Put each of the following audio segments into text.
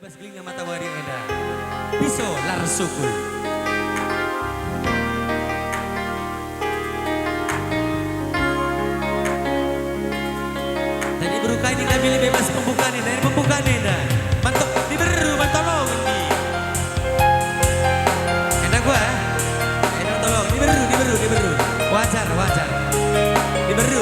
bebas gelinga matahari eda. Piso lar sukul. Tadi berukai ini ngambil bebas pembukaan ini dari pembukaan eda. Mantok diberu mantolong ini. Enak gua. Enak tolong diberu. Wajar. Diberu.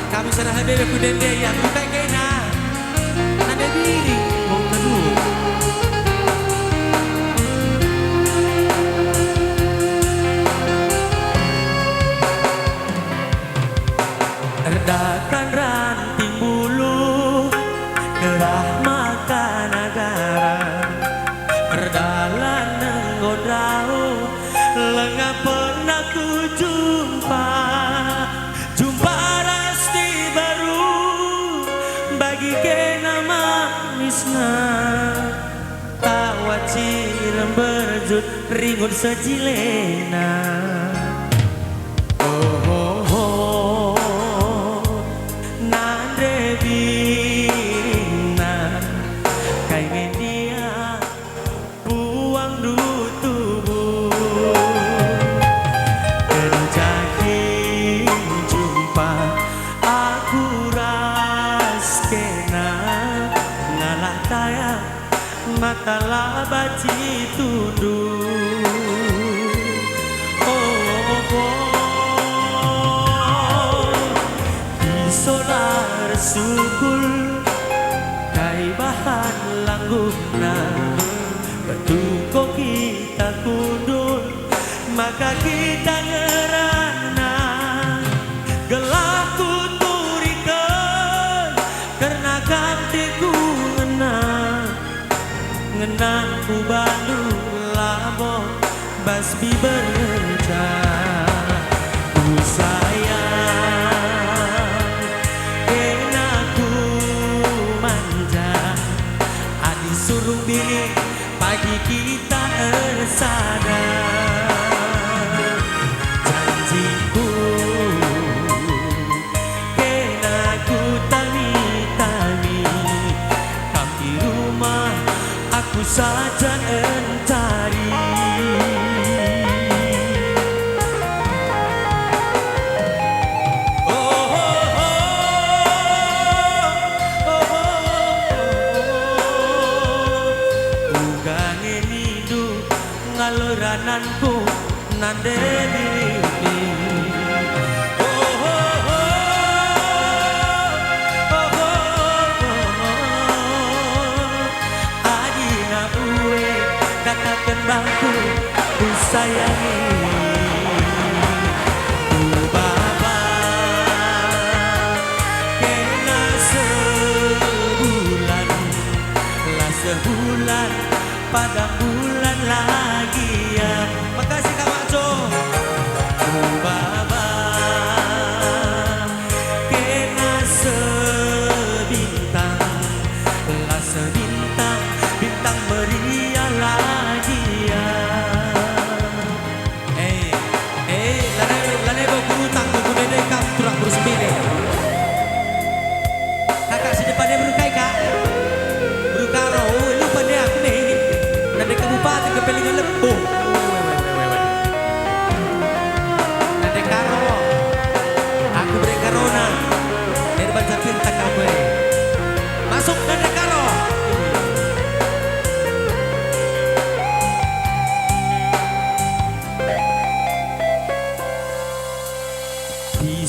Kami serah bebe ku dende yang bukan kena. Ada diri mau kedua. Redakan ranting bulu gerah makan negara perdalan nenggodrau lengah pernah ku jumpa rasti baru bagi kena manisna tawa cirem berjut ringun sejilena. Mata labaci tunduk Isolar sukul kai bahan langguna Betuko kita kundul maka kita ngerana Gelak kuturikan karena gantiku ngenang ku bandu labo basbi berca ku sayang kena ku manja adi suruh bini pagi kita sadar janjiku kena ku tani kami rumah aku saja mencari Bukan hidup ngalurananku nande diri katakan bangku ku sayangi ku baba kena sebulan pada bulan lagi ya. Makasih Kak Maco. Ku baba kena sebintang lah sebintang bintang meriah lagi ya. Lane bawa kurutang buku dede kam turang bersembile. Kakak sedepannya berukai kak. Berukaro, lupa deh aku nih. Nade kabupaten kepelingan Lembo. Nade karo, aku beri karona. Dari baca cinta kamu. Masuk nade karo.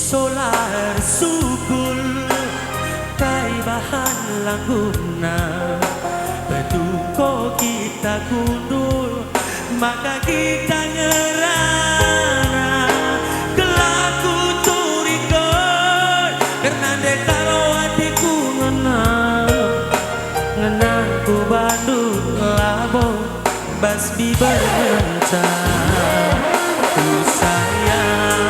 Solar sukul kai bahan langguna betuko kita kundul maka kita ngerana kelaku turikan karena dekaro hatiku ngenang ku bandu labo basbi berencana ku sayang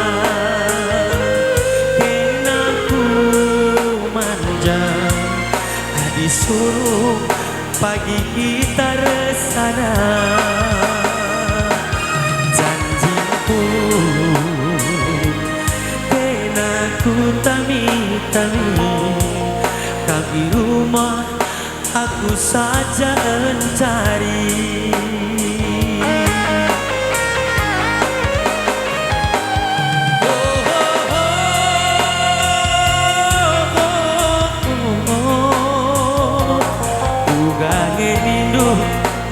disuruh pagi kita resana tangi kaki rumah aku saja mencari.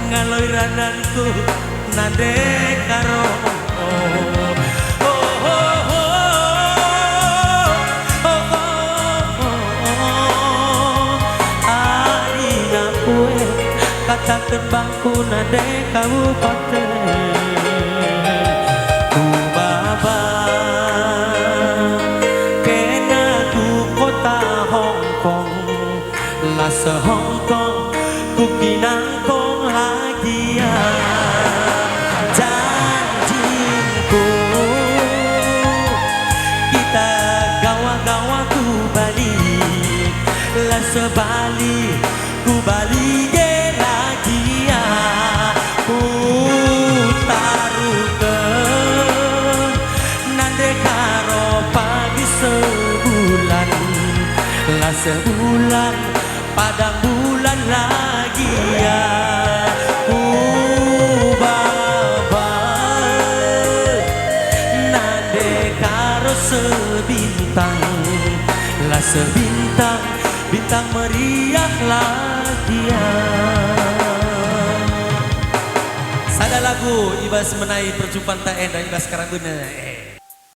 Ngaloi rananku nade karo Adina kue katakan bangku nade kabupaten ku baba kena ku kota Hong Kong lasa Hong Kong ku kinangkong janjiku kita gawa-gawa ku Bali lah sebali ku Bali lagi ya ku taruh ke nande karo pagi sebulan lah sebulan padang bulan lagi ya sebintang lah sebintang bintang meriah lagi ya. Sada lagu ibas menai perjumpaan tak endah ibas karanguna